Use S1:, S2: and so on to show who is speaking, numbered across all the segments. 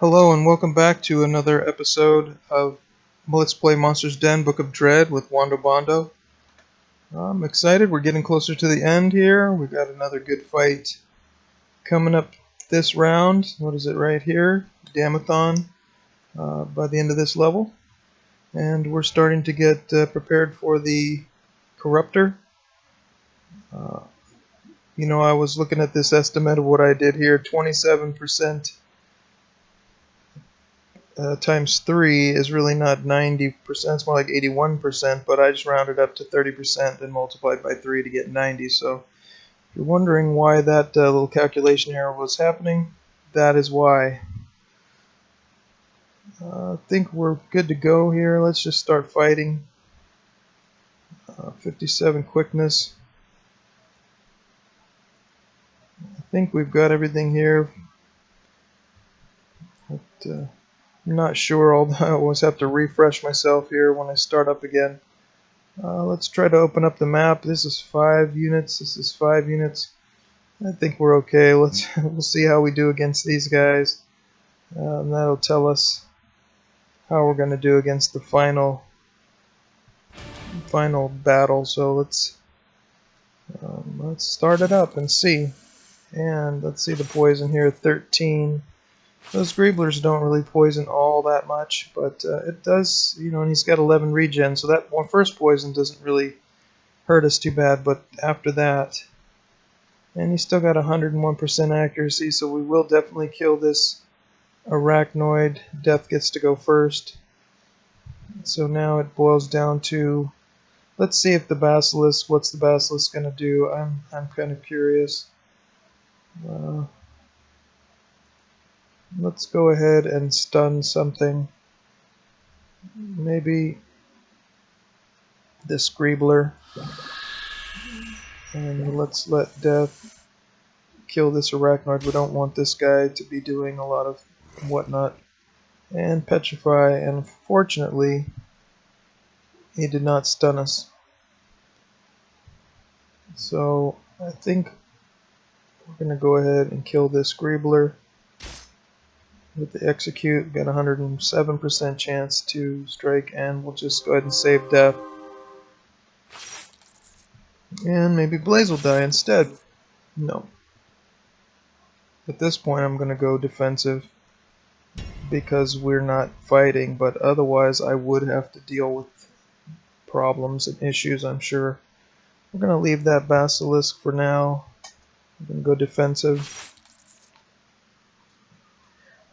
S1: Hello and welcome back to another episode of Let's Play Monsters Den Book of Dread with Wando Bondo. I'm excited, we're getting closer to the end here. We've got another good fight coming up this round. What is it right here? Damathon by the end of this level. And we're starting to get prepared for the Corruptor. I was looking at this estimate of what I did here, 27%. Times 3 is really not 90%, it's more like 81%, but I just rounded up to 30% and multiplied by 3 to get 90. So if you're wondering why that little calculation error was happening, that is why. I think we're good to go here. Let's just start fighting. 57 quickness. I think we've got everything here. But, I'm not sure, although I always have to refresh myself here when I start up again. Let's try to open up the map. This is 5 units. This is 5 units. I think we're okay. We'll see how we do against these guys. And that'll tell us how we're going to do against the final battle. So let's start it up and see. And let's see the poison here. 13. Those Greeblers don't really poison all that much, but it does, and he's got 11 regen, so that first poison doesn't really hurt us too bad, but after that, and he's still got 101% accuracy, so we will definitely kill this Arachnoid. Death gets to go first. So now it boils down to, let's see if the Basilisk, what's the Basilisk going to do? I'm kind of curious. Let's go ahead and stun something. Maybe this Greebler. And let's let Death kill this Arachnoid. We don't want this guy to be doing a lot of whatnot. And Petrify, and unfortunately, he did not stun us. So I think we're going to go ahead and kill this Greebler. With the execute, got 107% chance to strike, and we'll just go ahead and save Death. And maybe Blaze will die instead. No. At this point I'm going to go defensive because we're not fighting, but otherwise I would have to deal with problems and issues, I'm sure. We're going to leave that Basilisk for now. I'm going to go defensive.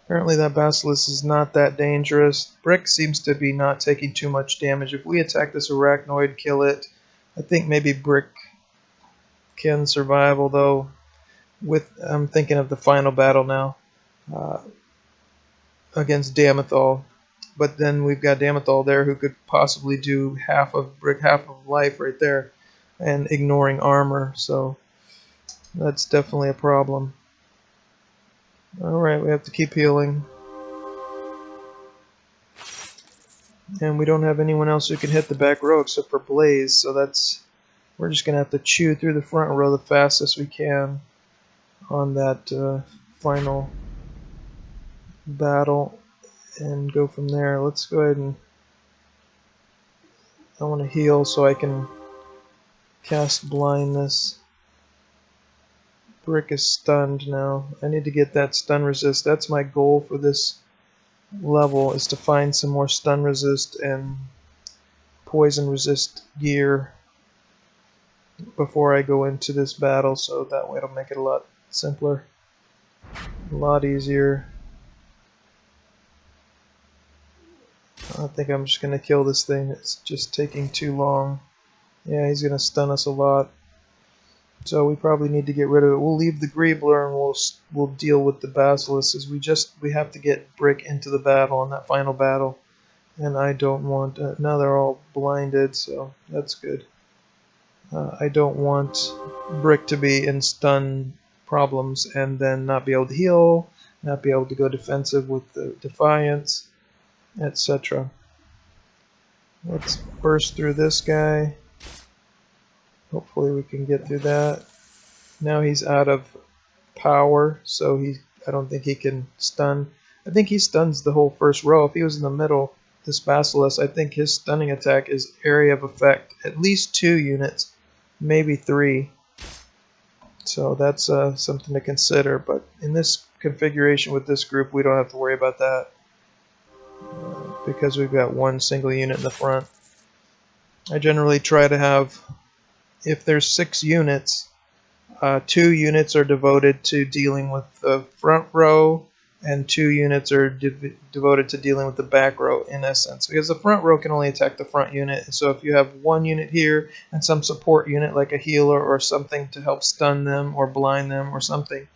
S1: Apparently that Basilisk is not that dangerous. Brick seems to be not taking too much damage. If we attack this Arachnoid, kill it, I think maybe Brick can survive, although I'm thinking of the final battle now against Damathol. But then we've got Damathol there who could possibly do half of Brick, half of life right there, and ignoring armor, so that's definitely a problem. Alright, we have to keep healing. And we don't have anyone else who can hit the back row except for Blaze, so we're just going to have to chew through the front row the fastest we can on that final battle and go from there. Let's go ahead and I want to heal so I can cast blindness. Brick is stunned now. I need to get that stun resist. That's my goal for this level, is to find some more stun resist and poison resist gear before I go into this battle, so that way it'll make it a lot simpler, a lot easier. I think I'm just going to kill this thing. It's just taking too long. Yeah, he's going to stun us a lot. So we probably need to get rid of it. We'll leave the Greebler and we'll deal with the Basilisk, as we have to get Brick into the battle, in that final battle. And I don't want, now they're all blinded, so that's good. I don't want Brick to be in stun problems and then not be able to heal, not be able to go defensive with the Defiance, etc. Let's burst through this guy. Hopefully we can get through that. Now he's out of power, so I don't think he can stun. I think he stuns the whole first row. If he was in the middle, this Basilisk, I think his stunning attack is area of effect. At least 2 units, maybe 3. So that's something to consider. But in this configuration with this group, we don't have to worry about that because we've got 1 single unit in the front. I generally try to have, if there's 6 units, 2 units are devoted to dealing with the front row, and 2 units are devoted to dealing with the back row, in essence, because the front row can only attack the front unit. So if you have 1 unit here and some support unit like a healer or something to help stun them or blind them or something,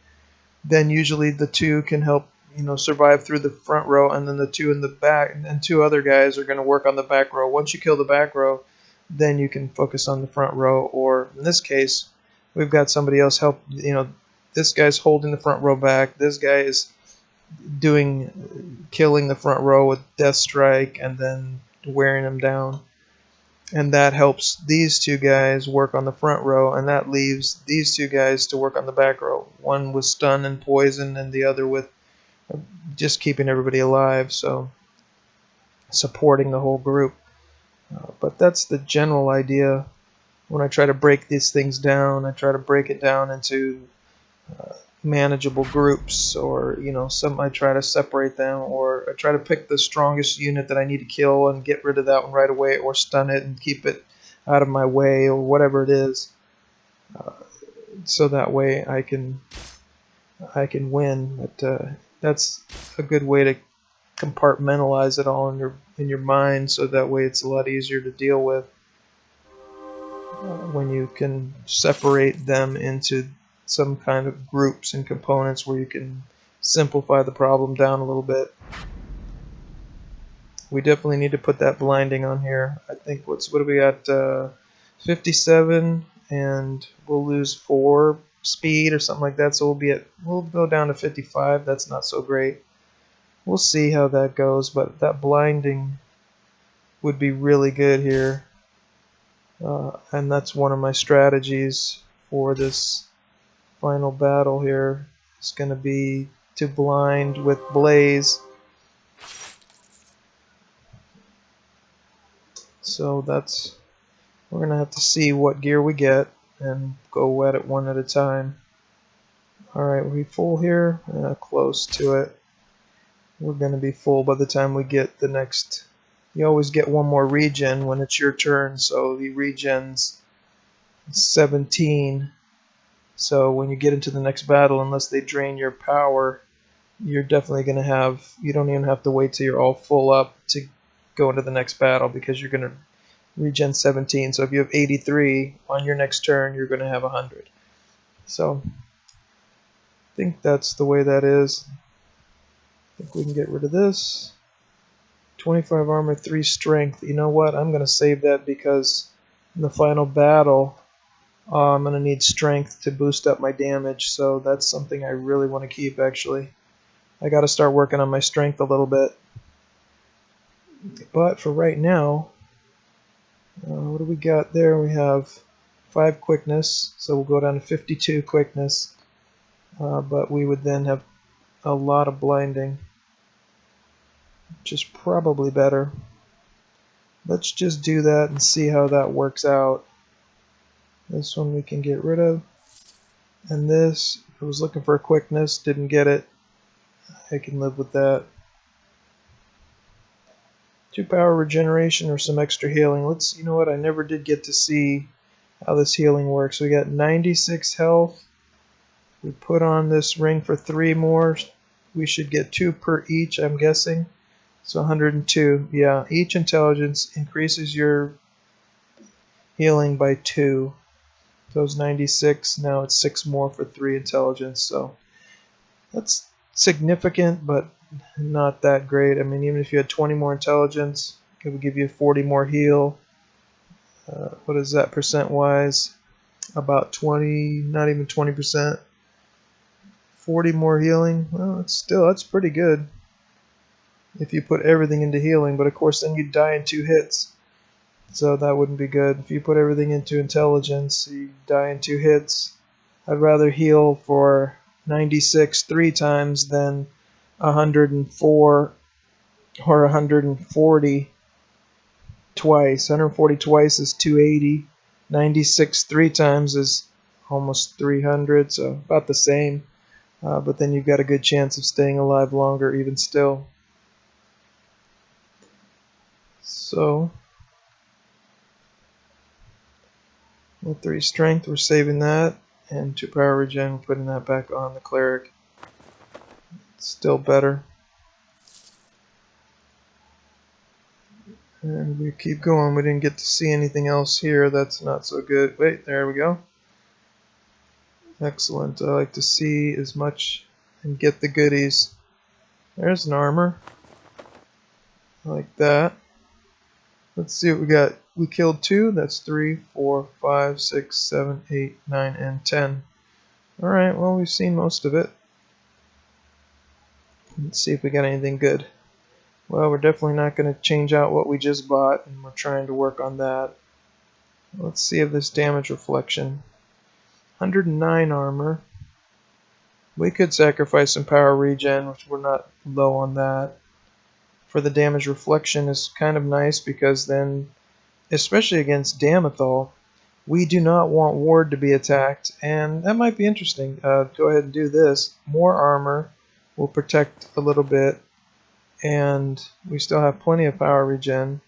S1: then usually the 2 can help, you know, survive through the front row, and then the 2 in the back, and 2 other guys are going to work on the back row. Once you kill the back row, then you can focus on the front row, or in this case, we've got somebody else help. You know, this guy's holding the front row back. This guy is killing the front row with Death Strike and then wearing them down. And that helps these 2 guys work on the front row, and that leaves these 2 guys to work on the back row. One with stun and poison, and the other with just keeping everybody alive, so supporting the whole group. But that's the general idea. When I try to break these things down, I try to break it down into manageable groups, or I try to separate them, or I try to pick the strongest unit that I need to kill and get rid of that one right away, or stun it and keep it out of my way, or whatever it is, so that way I can win. But that's a good way to compartmentalize it all in your mind, so that way it's a lot easier to deal with when you can separate them into some kind of groups and components where you can simplify the problem down a little bit. We definitely need to put that blinding on here. I think what do we got? 57, and we'll lose 4 speed or something like that. So we'll go down to 55. That's not so great. We'll see how that goes, but that blinding would be really good here. And that's one of my strategies for this final battle here. It's going to be to blind with Blaze. So we're going to have to see what gear we get and go at it one at a time. Alright, we full here? Close to it. We're going to be full by the time we get the next. You always get one more regen when it's your turn, so the regen's 17. So when you get into the next battle, unless they drain your power, you're definitely going to have, you don't even have to wait till you're all full up to go into the next battle, because you're going to regen 17. So if you have 83, on your next turn you're going to have 100. So I think that's the way that is. I think we can get rid of this. 25 armor, 3 strength. You know what? I'm going to save that, because in the final battle I'm going to need strength to boost up my damage. So that's something I really want to keep, actually. I got to start working on my strength a little bit. But for right now, what do we got there? We have 5 quickness, so we'll go down to 52 quickness. But we would then have a lot of blinding, which is probably better. Let's just do that and see how that works out. This one we can get rid of. And this, I was looking for quickness, didn't get it. I can live with that. 2 power regeneration or some extra healing. You know what, I never did get to see how this healing works. We got 96 health. We put on this ring for 3 more. We should get 2 per each, I'm guessing. So 102. Yeah, each intelligence increases your healing by 2. Those 96, now it's 6 more for 3 intelligence. So that's significant, but not that great. I mean, even if you had 20 more intelligence, it would give you 40 more heal. What is that percent-wise? About 20, not even 20%. 40 more healing. Well, that's pretty good if you put everything into healing, but of course then you die in 2 hits. So that wouldn't be good. If you put everything into intelligence, you die in 2 hits. I'd rather heal for 96 3 times than 104 or 140 twice. 140 twice is 280. 96 three times is almost 300, so about the same. But then you've got a good chance of staying alive longer even still. So, with 3 strength, we're saving that, and 2 power regen, we're putting that back on the cleric. It's still better. And we keep going. We didn't get to see anything else here. That's not so good. Wait, there we go. Excellent. I like to see as much and get the goodies. There's an armor. Like that. Let's see what we got. We killed 2. That's 3, 4, 5, 6, 7, 8, 9, and 10. Alright, well, we've seen most of it. Let's see if we got anything good. Well, we're definitely not going to change out what we just bought, and we're trying to work on that. Let's see if this damage reflection. 109 armor. We could sacrifice some power regen, which we're not low on that. For the damage reflection is kind of nice because then, especially against Damethol, we do not want Ward to be attacked, and that might be interesting. Go ahead and do this. More armor will protect a little bit, and we still have plenty of power regen.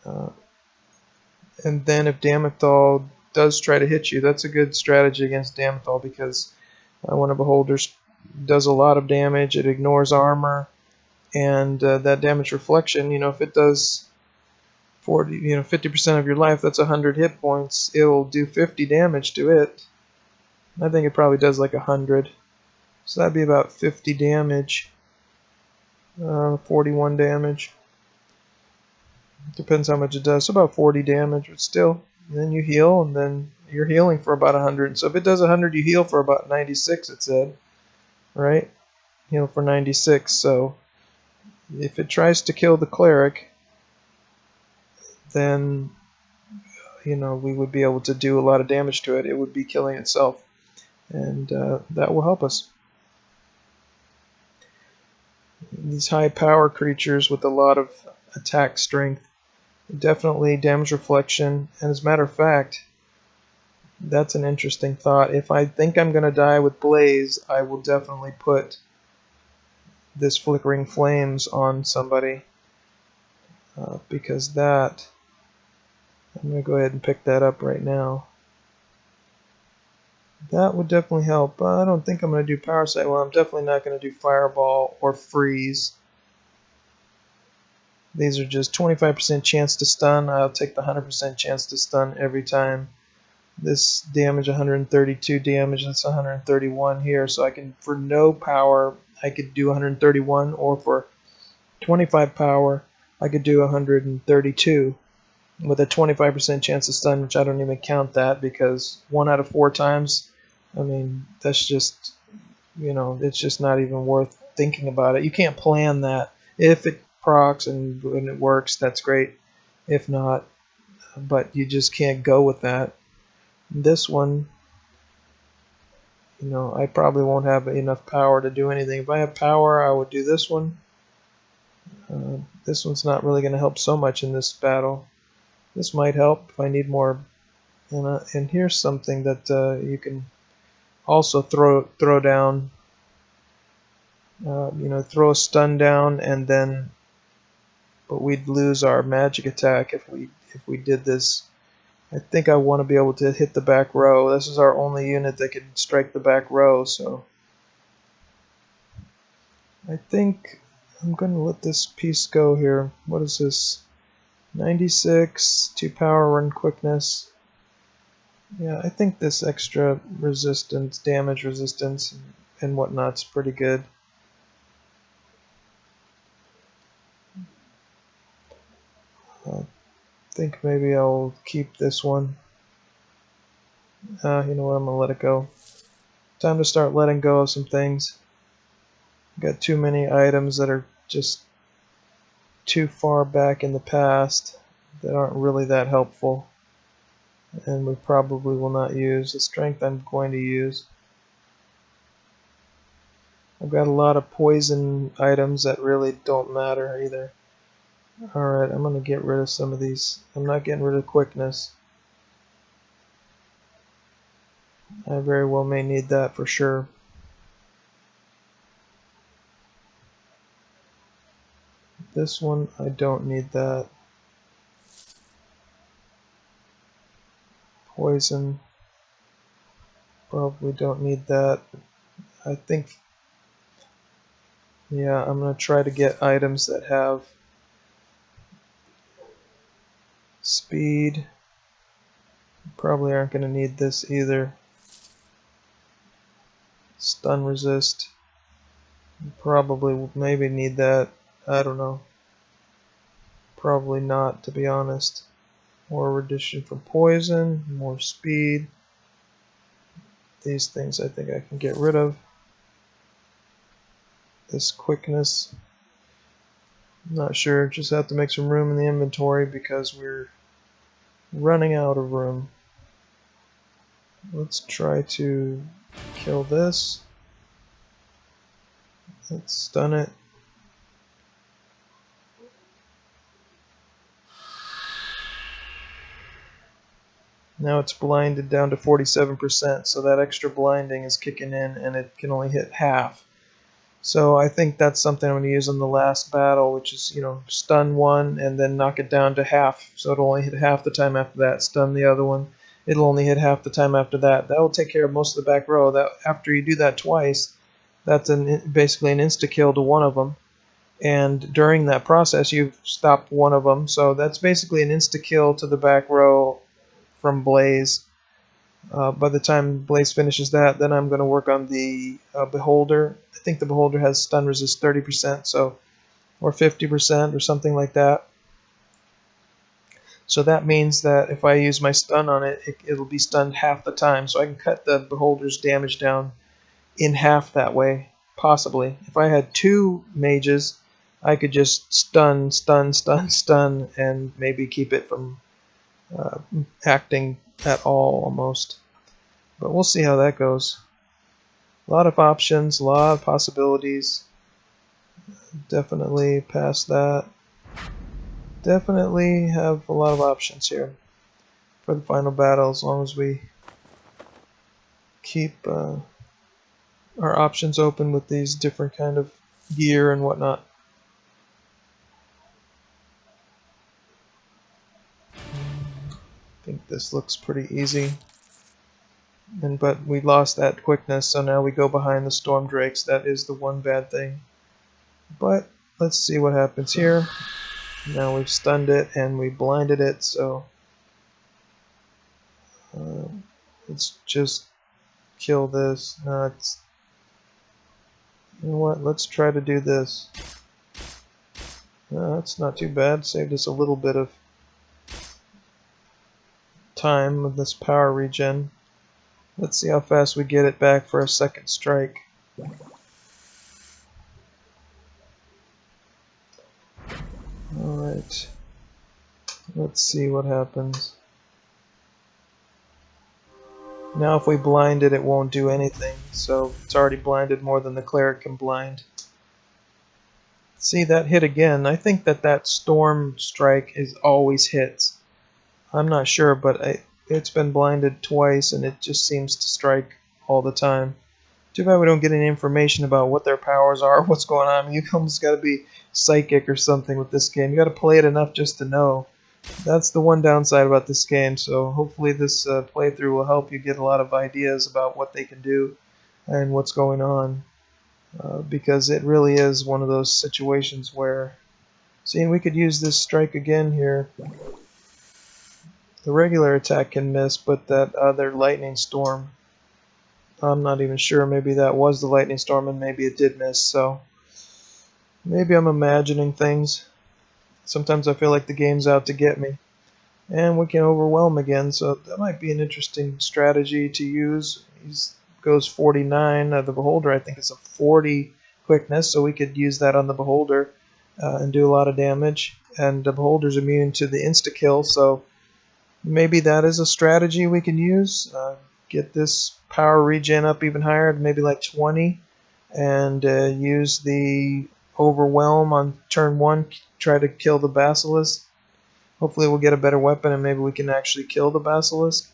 S1: And then if Damethol does try to hit you, that's a good strategy against Damethol because one of Beholder's does a lot of damage. It ignores armor, and that damage reflection, if it does 50% of your life, that's 100 hit points. It will do 50 damage to it. I think it probably does like 100. So that'd be about 50 damage. 41 damage. Depends how much it does. So about 40 damage, but still. And then you heal, and then you're healing for about 100. So if it does 100, you heal for about 96, it said. Right? Heal for 96. So if it tries to kill the cleric, then we would be able to do a lot of damage to it. It would be killing itself, and that will help us. These high power creatures with a lot of attack strength, definitely damage reflection. And as a matter of fact, that's an interesting thought. If I think I'm going to die with Blaze, I will definitely put this flickering flames on somebody, because that, I'm going to go ahead and pick that up right now. That would definitely help. I don't think I'm going to do Power Sight. Well, I'm definitely not going to do Fireball or Freeze. These are just 25% chance to stun. I'll take the 100% chance to stun every time. This damage, 132 damage, that's 131 here. So I can, for no power, I could do 131, or for 25 power, I could do 132. With a 25% chance to stun, which I don't even count that because 1 out of 4 times, I mean, that's just, it's just not even worth thinking about it. You can't plan that. If it procs and it works, that's great. If not, but you just can't go with that. This one, I probably won't have enough power to do anything. If I have power, I would do this one. This one's not really going to help so much in this battle. This might help if I need more. And here's something that you can also throw down. Throw a stun down, and then, but we'd lose our magic attack if we did this. I think I want to be able to hit the back row. This is our only unit that can strike the back row, so I think I'm going to let this piece go here. What is this? 96, 2 power, 1 quickness. Yeah, I think this extra resistance, damage resistance, and whatnot's pretty good. I think maybe I'll keep this one. You know what, I'm going to let it go. Time to start letting go of some things. Got too many items that are just too far back in the past that aren't really that helpful, and we probably will not use. The strength I'm going to use. I've got a lot of poison items that really don't matter either. Alright, I'm going to get rid of some of these. I'm not getting rid of quickness. I very well may need that for sure. This one, I don't need that. Poison, probably don't need that. I think, yeah, I'm going to try to get items that have speed. Probably aren't going to need this either. Stun resist. Probably maybe need that. I don't know. Probably not, to be honest. More reduction from poison, more speed. These things I think I can get rid of. This quickness. Not sure, just have to make some room in the inventory because we're running out of room. Let's try to kill this. Let's stun it. Now it's blinded down to 47%, so that extra blinding is kicking in and it can only hit half. So I think that's something I'm going to use in the last battle, which is, stun one and then knock it down to half. So it'll only hit half the time after that. Stun the other one. It'll only hit half the time after that. That will take care of most of the back row. That after you do that twice, that's basically an insta-kill to one of them. And during that process, you've stopped one of them. So that's basically an insta-kill to the back row from Blaze. By the time Blaze finishes that, then I'm going to work on the Beholder. I think the Beholder has stun resist 30%, so or 50% or something like that. So that means that if I use my stun on it, it'll be stunned half the time. So I can cut the Beholder's damage down in half that way, possibly. If I had two mages, I could just stun, and maybe keep it from acting at all almost. But we'll see how that goes. A lot of options, a lot of possibilities. Definitely past that. Definitely have a lot of options here for the final battle, as long as we keep our options open with these different kind of gear and whatnot. I think this looks pretty easy. But we lost that quickness, so now we go behind the Storm Drakes. That is the one bad thing. But let's see what happens here. Now we've stunned it and we blinded it, so let's just kill this. No, you know what? Let's try to do this. That's not too bad. Saved us a little bit of time with this power regen. Let's see how fast we get it back for a second strike. Alright. Let's see what happens. Now if we blind it, it won't do anything. So it's already blinded more than the cleric can blind. See, that hit again. I think that storm strike is always hits. I'm not sure, but it's been blinded twice and it just seems to strike all the time. Too bad we don't get any information about what their powers are, what's going on. I mean, you almost got to be psychic or something with this game. You got to play it enough just to know. That's the one downside about this game, so hopefully this playthrough will help you get a lot of ideas about what they can do and what's going on. Because it really is one of those situations where... See, we could use this strike again here. The regular attack can miss, but that other lightning storm, I'm not even sure. Maybe that was the lightning storm and maybe it did miss, so maybe I'm imagining things. Sometimes I feel like the game's out to get me. And we can overwhelm again, so that might be an interesting strategy to use. He goes 49. The Beholder, I think, is a 40 quickness, so we could use that on the Beholder and do a lot of damage. And the Beholder's immune to the insta-kill, so maybe that is a strategy we can use. Get this power regen up even higher, maybe like 20, and use the overwhelm on turn 1, try to kill the basilisk. Hopefully we'll get a better weapon and maybe we can actually kill the basilisk.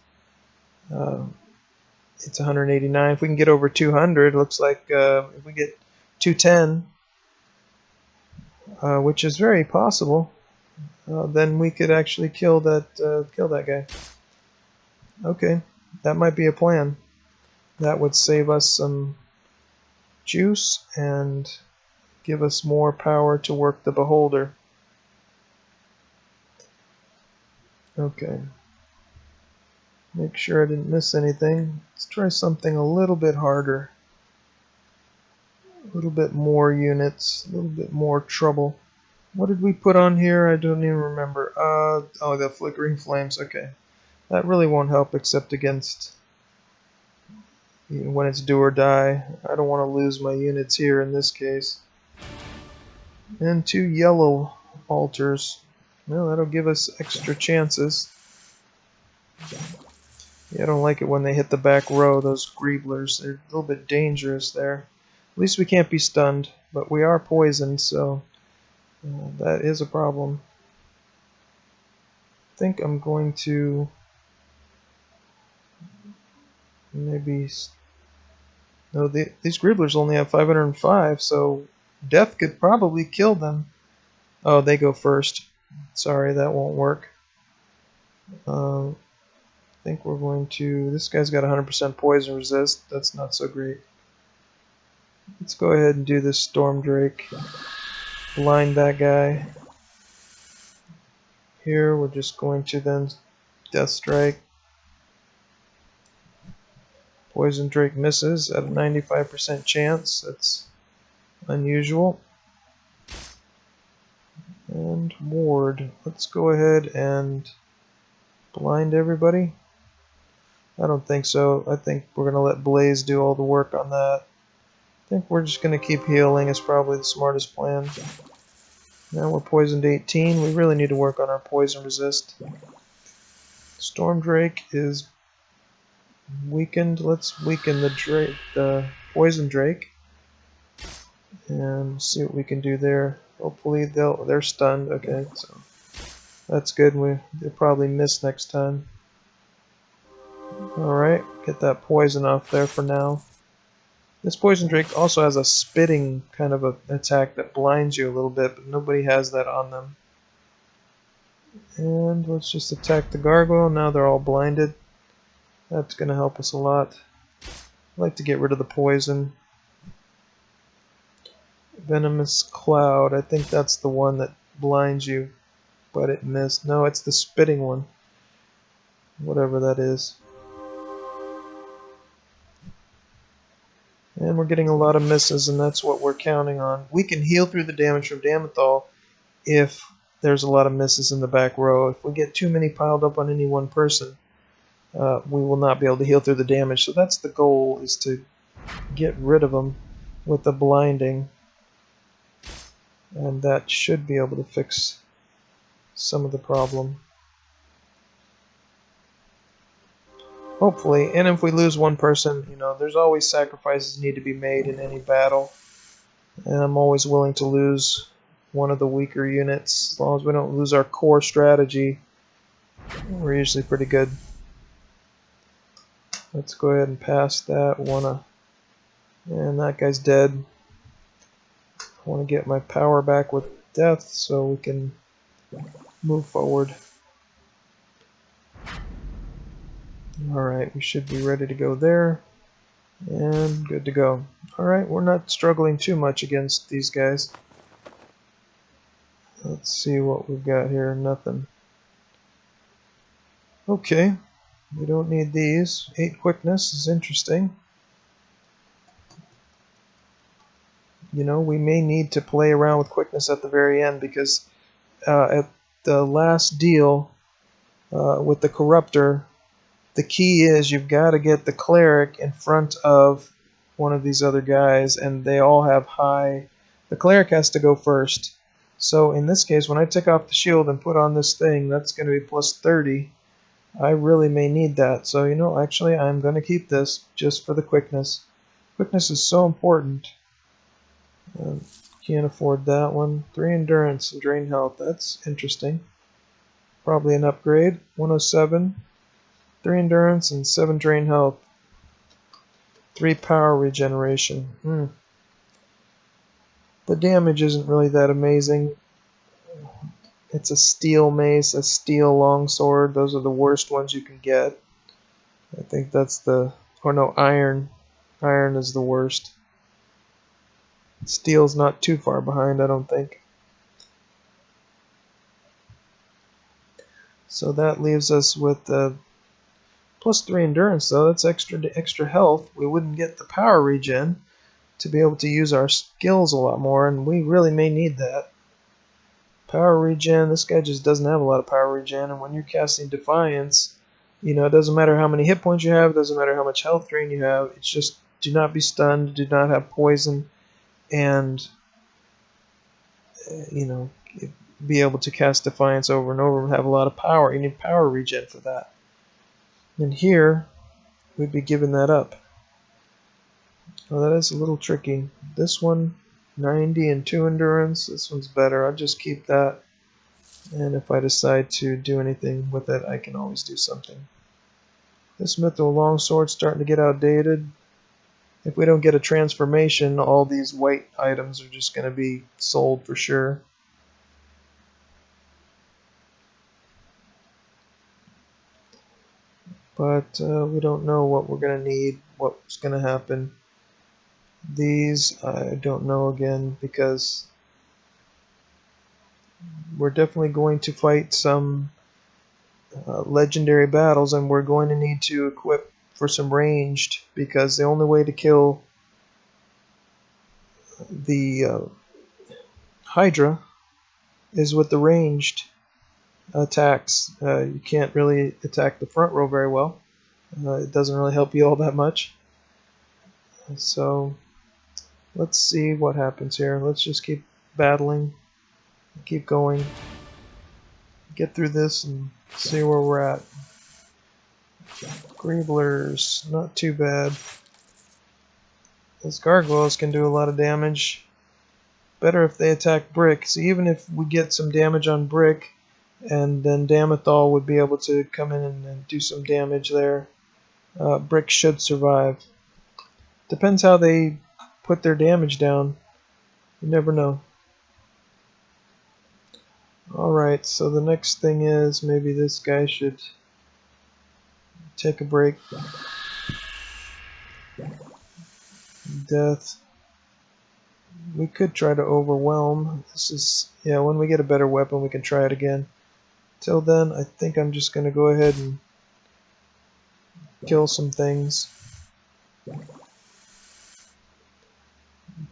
S1: It's 189. If we can get over 200, looks like if we get 210, which is very possible, then we could actually kill that guy. Okay, that might be a plan. That would save us some juice and give us more power to work the beholder. Okay. Make sure I didn't miss anything. Let's try something a little bit harder. A little bit more units, a little bit more trouble. What did we put on here? I don't even remember. Oh, the flickering flames. Okay. That really won't help except against when it's do or die. I don't want to lose my units here in this case. And 2 yellow altars. Well, that'll give us extra chances. Yeah, I don't like it when they hit the back row, those greeblers. They're a little bit dangerous there. At least we can't be stunned, but we are poisoned, so that is a problem. I think I'm going to maybe... No, these greeblers only have 505, so death could probably kill them. Oh, they go first. Sorry, that won't work. I think we're going to... This guy's got 100% poison resist. That's not so great. Let's go ahead and do this Storm Drake. Blind that guy. Here, we're just going to then Death Strike. Poison Drake misses at a 95% chance. That's unusual. And Ward. Let's go ahead and blind everybody. I don't think so. I think we're going to let Blaze do all the work on that. I think we're just going to keep healing. It's probably the smartest plan. Now we're poisoned 18. We really need to work on our poison resist. Storm Drake is weakened. Let's weaken the poison Drake. And see what we can do there. Hopefully they're stunned. Okay, so that's good. They'll probably miss next time. Alright, get that poison off there for now. This poison drake also has a spitting kind of an attack that blinds you a little bit, but nobody has that on them. And let's just attack the gargoyle. Now they're all blinded. That's going to help us a lot. I'd like to get rid of the poison. Venomous Cloud. I think that's the one that blinds you, but it missed. No, it's the spitting one. Whatever that is. And we're getting a lot of misses, and that's what we're counting on. We can heal through the damage from Damethol if there's a lot of misses in the back row. If we get too many piled up on any one person, we will not be able to heal through the damage. So that's the goal, is to get rid of them with the blinding. And that should be able to fix some of the problem. Hopefully. And if we lose one person, there's always sacrifices need to be made in any battle. And I'm always willing to lose one of the weaker units. As long as we don't lose our core strategy, we're usually pretty good. Let's go ahead and pass that. And that guy's dead. I want to get my power back with death so we can move forward. Alright, we should be ready to go there. And good to go. Alright, we're not struggling too much against these guys. Let's see what we've got here. Nothing. Okay, we don't need these. 8 quickness is interesting. We may need to play around with quickness at the very end, because at the last deal with the Corruptor, the key is you've got to get the cleric in front of one of these other guys, and they all have high... The cleric has to go first. So in this case, when I take off the shield and put on this thing, that's going to be plus 30. I really may need that. So, actually I'm going to keep this just for the quickness. Quickness is so important. Can't afford that one. 3 endurance and drain health. That's interesting. Probably an upgrade. 107. 3 endurance and 7 drain health. 3 power regeneration. The damage isn't really that amazing. It's a steel mace, a steel longsword. Those are the worst ones you can get. I think that's the... or no, iron. Iron is the worst. Steel's not too far behind, I don't think. So that leaves us with plus 3 endurance, though. That's extra health. We wouldn't get the power regen to be able to use our skills a lot more, and we really may need that. Power regen, this guy just doesn't have a lot of power regen, and when you're casting Defiance, you know, it doesn't matter how many hit points you have, it doesn't matter how much health drain you have, it's just do not be stunned, do not have poison, and, you know, be able to cast Defiance over and over and have a lot of power. You need power regen for that. And here, we'd be giving that up. Well, that is a little tricky. This one, 90 and 2 endurance. This one's better. I'll just keep that. And if I decide to do anything with it, I can always do something. This Mythril Longsword's starting to get outdated. If we don't get a transformation, all these white items are just going to be sold for sure. But we don't know what we're going to need, what's going to happen. These, I don't know again, because we're definitely going to fight some legendary battles, and we're going to need to equip for some ranged, because the only way to kill the Hydra is with the ranged attacks. You can't really attack the front row very well. It doesn't really help you all that much. So let's see what happens here. Let's just keep battling, keep going, get through this and see where we're at. Greeblers, not too bad. Those gargoyles can do a lot of damage. Better if they attack Brick. So even if we get some damage on Brick, and then Damethol would be able to come in and do some damage there, Brick should survive. Depends how they put their damage down. You never know. Alright, so the next thing is maybe this guy should take a break. Death. We could try to overwhelm. This is, yeah, when we get a better weapon we can try it again. Till then, I think I'm just going to go ahead and kill some things.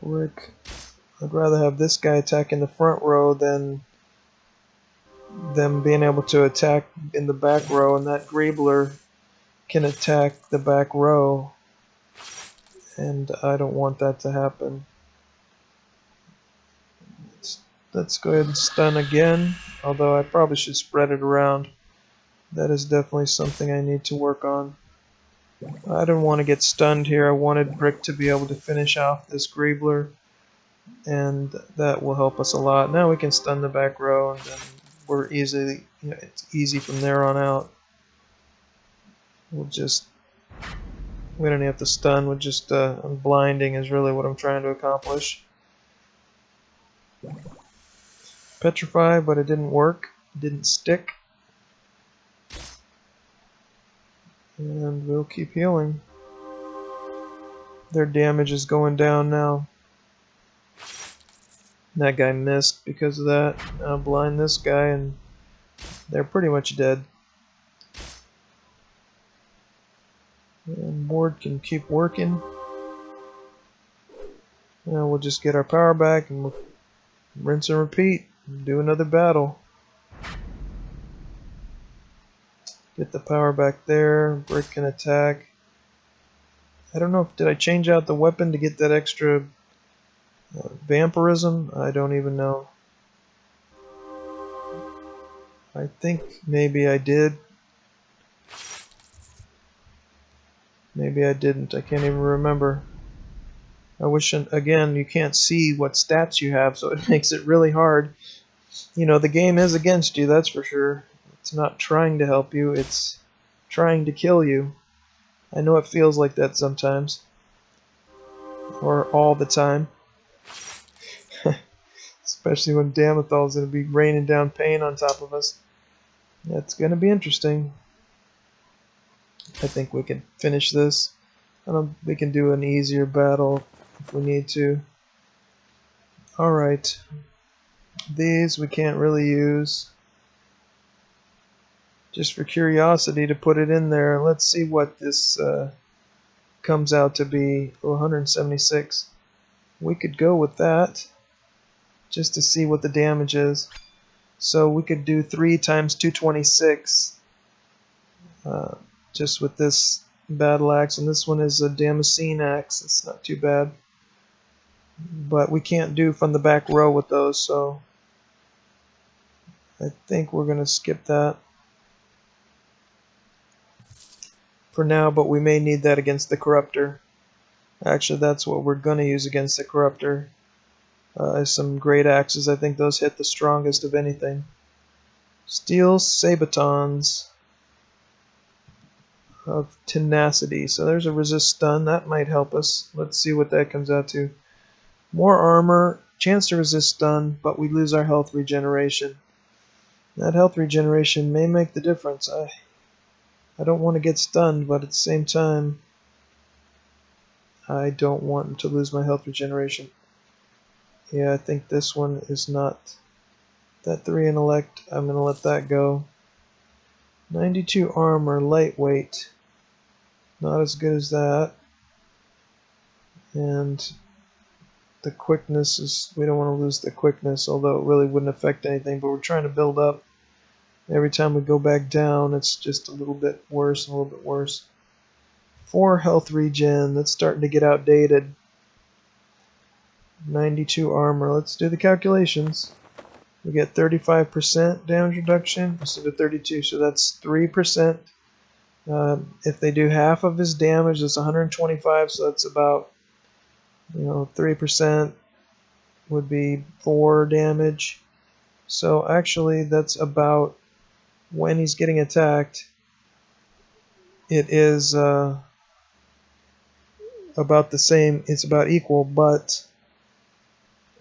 S1: Brick. I'd rather have this guy attacking the front row than them being able to attack in the back row, and that Greebler can attack the back row, and I don't want that to happen. Let's go ahead and stun again, although I probably should spread it around. That is definitely something I need to work on. I didn't want to get stunned here. I wanted Brick to be able to finish off this Greebler, and that will help us a lot. Now we can stun the back row, and then we're easily, you know, it's easy from there on out. We don't even have to stun. We'll just blinding is really what I'm trying to accomplish. Petrify, but it didn't work. It didn't stick. And we'll keep healing. Their damage is going down now. That guy missed because of that. Now blind this guy and they're pretty much dead. And Ward can keep working. Now we'll just get our power back and we'll rinse and repeat. Do another battle. Get the power back there. Brick can attack. I don't know if did I change out the weapon to get that extra vampirism? I don't even know. I think maybe I did. Maybe I didn't. I can't even remember. I wish, again, you can't see what stats you have, so it makes it really hard. You know, the game is against you, that's for sure. It's not trying to help you, it's trying to kill you. I know it feels like that sometimes. Or all the time. Especially when Damethal's going to be raining down pain on top of us. It's going to be interesting. I think we can finish this. We can do an easier battle if we need to. Alright. These we can't really use. Just for curiosity to put it in there. Let's see what this comes out to be. 176. We could go with that. Just to see what the damage is. So we could do 3 times 226. Just with this battle axe, and this one is a Damascene axe. It's not too bad, but we can't do from the back row with those, so I think we're gonna skip that for now, but we may need that against the Corruptor. Actually, that's what we're gonna use against the Corruptor. Some great axes. I think those hit the strongest of anything. Steel Sabatons of Tenacity. So there's a resist stun. That might help us. Let's see what that comes out to. More armor, chance to resist stun, but we lose our health regeneration. That health regeneration may make the difference. I don't want to get stunned, but at the same time, I don't want to lose my health regeneration. Yeah, I think this one is not. That 3 intellect, I'm going to let that go. 92 armor, lightweight. Not as good as that. And the quickness is, we don't want to lose the quickness, although it really wouldn't affect anything, but we're trying to build up. Every time we go back down, it's just a little bit worse and a little bit worse. 4 health regen, that's starting to get outdated. 92 armor, let's do the calculations. We get 35% damage reduction instead of 32, so that's 3%. If they do half of his damage, that's 125, so that's about, 3% would be 4 damage. So actually, that's about, when he's getting attacked, it is about the same, it's about equal, but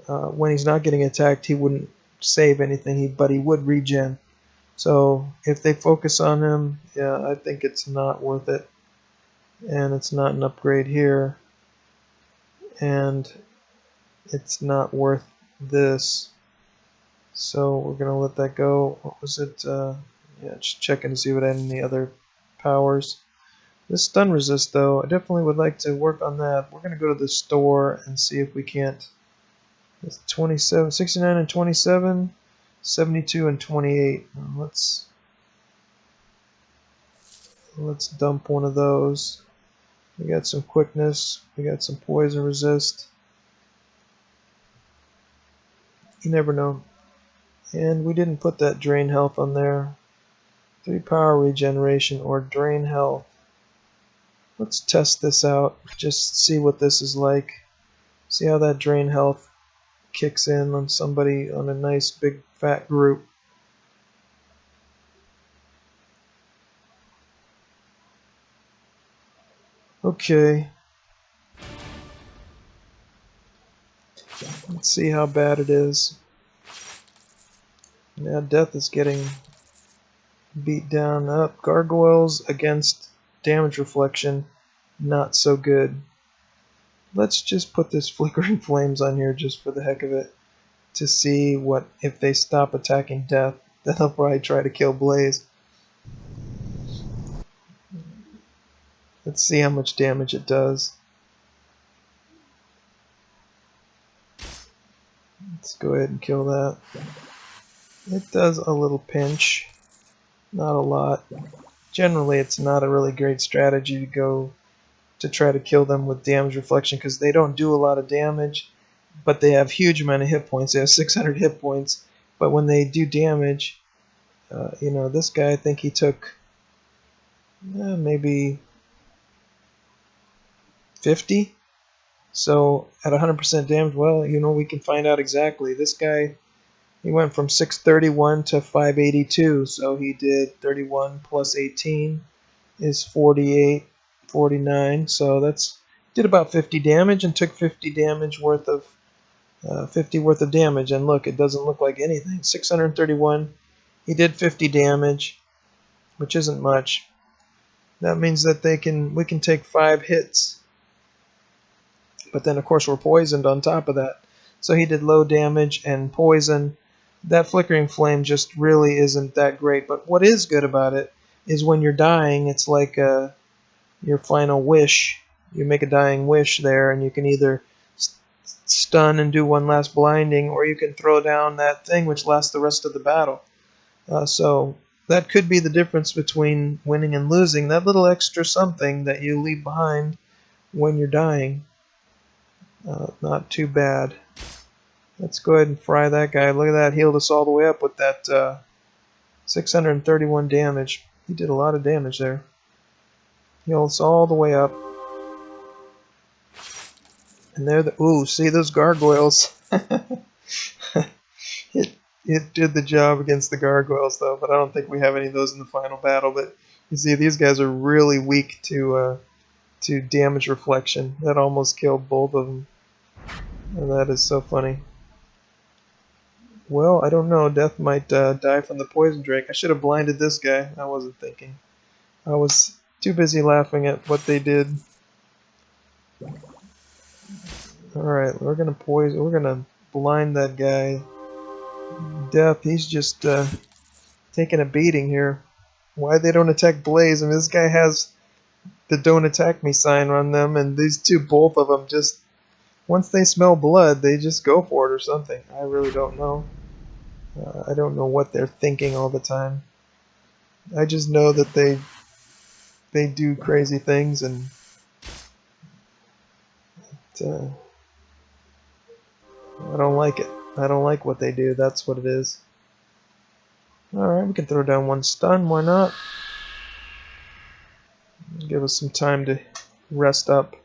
S1: when he's not getting attacked, he wouldn't save anything, but he would regen. So if they focus on him, yeah, I think it's not worth it. And it's not an upgrade here. And it's not worth this. So we're going to let that go. What was it? Yeah, just checking to see if it had any other powers. This stun resist, though, I definitely would like to work on that. We're going to go to the store and see if we can't. It's 27, 69 and 27, 72 and 28. Let's dump one of those. We got some quickness. We got some poison resist. You never know. And we didn't put that drain health on there. 3 power regeneration or drain health. Let's test this out. Just see what this is like. See how that drain health kicks in on somebody on a nice big fat group. Okay. Let's see how bad it is. Now Death is getting beat down up. Gargoyles against damage reflection, not so good. Let's just put this Flickering Flames on here just for the heck of it to see what if they stop attacking Death. Then they'll probably try to kill Blaze. Let's see how much damage it does. Let's go ahead and kill that. It does a little pinch, not a lot. Generally, it's not a really great strategy to go to try to kill them with damage reflection because they don't do a lot of damage, but they have huge amount of hit points. They have 600 hit points, but when they do damage, this guy, I think he took maybe 50. So at 100% damage, well, you know, we can find out exactly. This guy, he went from 631 to 582, so he did 31 plus 18 is 48, 49. So that's did about 50 damage and took 50 damage worth of 50 worth of damage. And look, it doesn't look like anything. 631. He did 50 damage, which isn't much. That means that we can take 5 hits. But then of course we're poisoned on top of that. So he did low damage and poison. That flickering flame just really isn't that great. But what is good about it is when you're dying, it's like your final wish. You make a dying wish there, and you can either stun and do one last blinding, or you can throw down that thing which lasts the rest of the battle. So that could be the difference between winning and losing. That little extra something that you leave behind when you're dying. Not too bad. Let's go ahead and fry that guy. Look at that. Healed us all the way up with that 631 damage. He did a lot of damage there. Healed us all the way up. And there ooh, see those gargoyles. It did the job against the gargoyles though, but I don't think we have any of those in the final battle. But you see these guys are really weak to damage reflection. That almost killed both of them. And that is so funny. Well, I don't know. Death might die from the poison drake. I should have blinded this guy. I wasn't thinking. I was too busy laughing at what they did. Alright, we're gonna poison. We're gonna blind that guy. Death, he's just taking a beating here. Why they don't attack Blaze? I mean, this guy has the don't attack me sign on them, and these two, both of them, just once they smell blood, they just go for it or something. I really don't know. I don't know what they're thinking all the time. I just know that they do crazy things, and I don't like it. I don't like what they do. That's what it is. Alright, we can throw down one stun. Why not? Give us some time to rest up,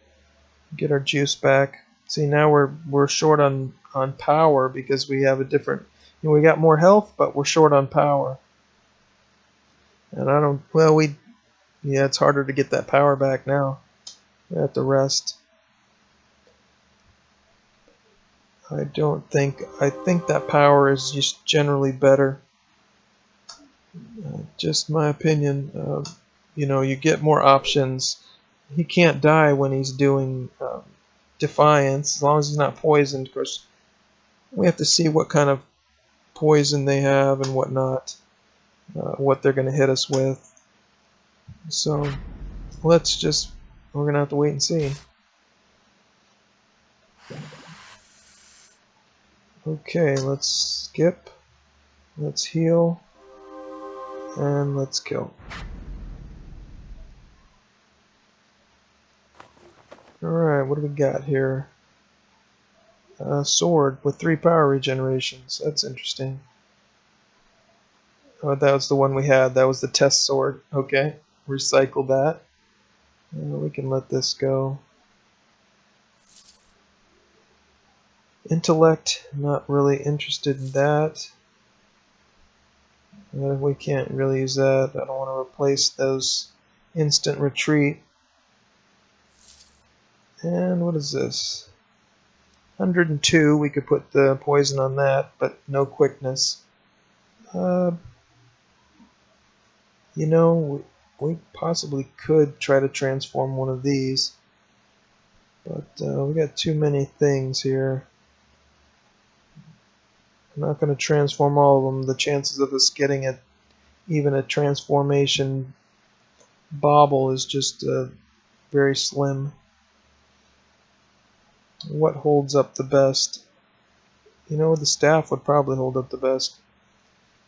S1: get our juice back. See, now we're short on power because we have a different. You know, we got more health, but we're short on power. And I don't. Well, yeah, it's harder to get that power back now. We have to rest. I think that power is just generally better. Just my opinion. You know, you get more options. He can't die when he's doing Defiance, as long as he's not poisoned. Of course, we have to see what kind of poison they have and whatnot, what they're going to hit us with. So, we're going to have to wait and see. Okay, let's skip, let's heal, and let's kill. Alright, what do we got here? Sword with 3 power regenerations. That's interesting. Oh, that was the one we had. That was the test sword. Okay, recycle that. We can let this go. Intellect, not really interested in that. We can't really use that. I don't want to replace those instant retreat. And what is this? 102, we could put the poison on that, but no quickness. You know, we possibly could try to transform one of these, but we got too many things here. I'm not going to transform all of them. The chances of us getting even a transformation bauble is just very slim. What holds up the best? You know, the staff would probably hold up the best.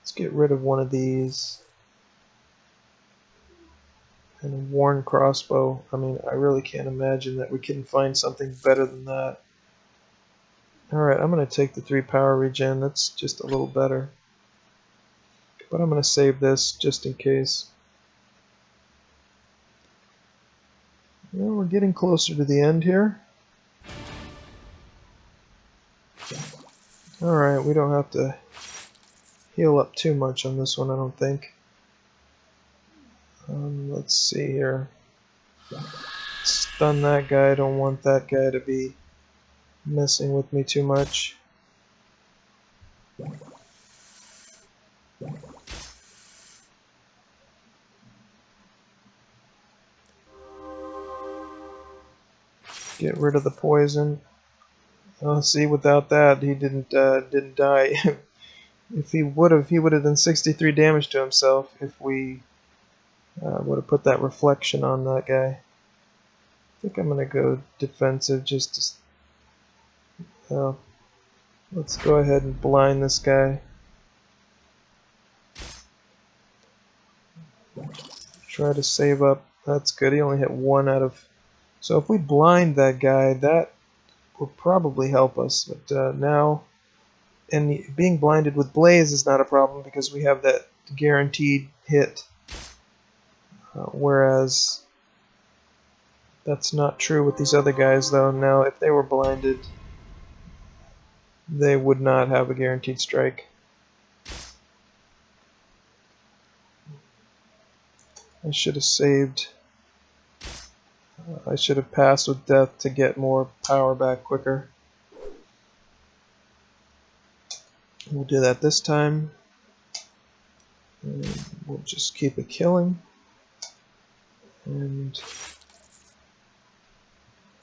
S1: Let's get rid of one of these. And a worn crossbow. I mean, I really can't imagine that we couldn't find something better than that. Alright, I'm going to take the 3 power regen. That's just a little better. But I'm going to save this just in case. Well, we're getting closer to the end here. Alright, we don't have to heal up too much on this one, I don't think. Let's see here. Stun that guy. I don't want that guy to be messing with me too much. Get rid of the poison. Oh, see, without that, he didn't die. If he would have done 63 damage to himself if we would have put that reflection on that guy. I think I'm gonna go defensive just to. Let's go ahead and blind this guy. Try to save up. That's good. He only hit 1 out of. So if we blind that guy, that will probably help us. But now, and being blinded with Blaze is not a problem because we have that guaranteed hit. Whereas that's not true with these other guys, though. Now, if they were blinded, they would not have a guaranteed strike. I should have saved. I should have passed with death to get more power back quicker. We'll do that this time. And we'll just keep it killing. And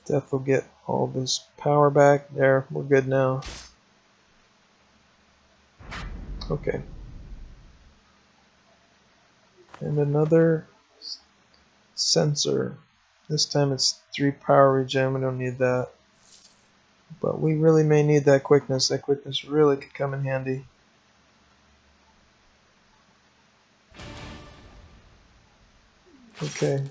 S1: death will get all this power back. There, we're good now. Okay. And another sensor. This time it's 3 power regen. We don't need that. But we really may need that quickness. That quickness really could come in handy. Okay.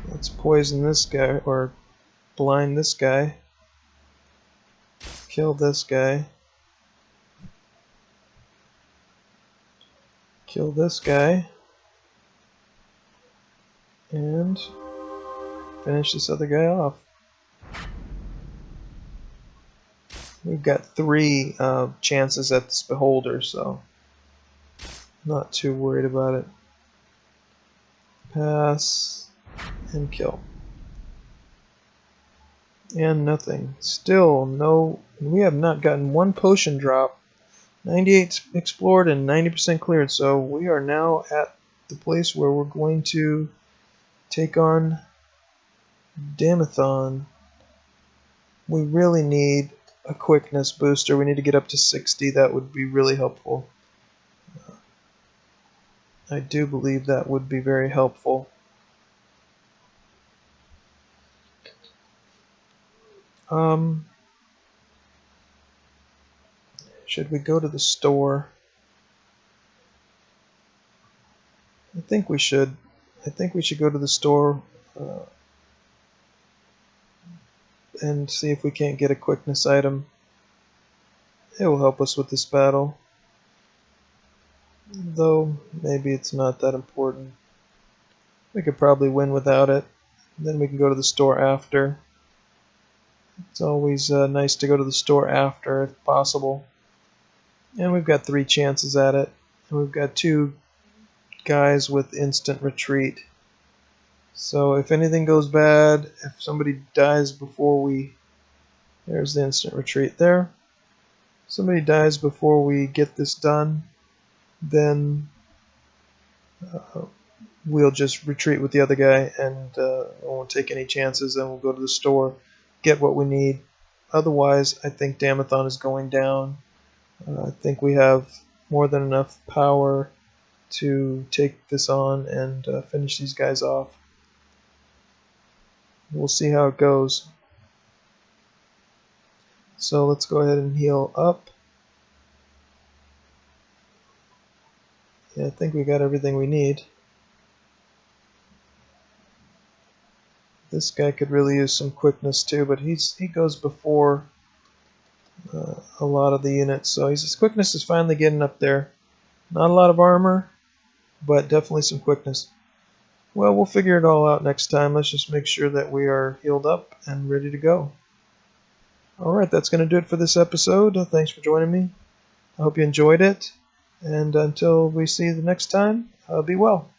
S1: Let's poison this guy, or blind this guy. Kill this guy. Kill this guy. And finish this other guy off. We've got 3 chances at this beholder, so not too worried about it. Pass and kill. And nothing. Still no. We have not gotten 1 potion drop. 98 explored and 90% cleared. So we are now at the place where we're going to take on Damathon. We really need a quickness booster. We need to get up to 60. That would be really helpful. I do believe that would be very helpful. Should we go to the store? I think we should. I think we should go to the store and see if we can't get a quickness item. It will help us with this battle. Though, maybe it's not that important. We could probably win without it. Then we can go to the store after. It's always nice to go to the store after, if possible. And we've got 3 chances at it. And we've got 2 guys with instant retreat. So if anything goes bad, if somebody dies before we... There's the instant retreat there. If somebody dies before we get this done, then we'll just retreat with the other guy and won't take any chances. Then we'll go to the store, get what we need. Otherwise, I think Damathon is going down. I think we have more than enough power to take this on and finish these guys off. We'll see how it goes. So let's go ahead and heal up. Yeah, I think we got everything we need. This guy could really use some quickness too, but he goes before a lot of the units, so his quickness is finally getting up there. Not a lot of armor, but definitely some quickness. Well, we'll figure it all out next time. Let's just make sure that we are healed up and ready to go. Alright, that's going to do it for this episode. Thanks for joining me. I hope you enjoyed it. And until we see you the next time, be well.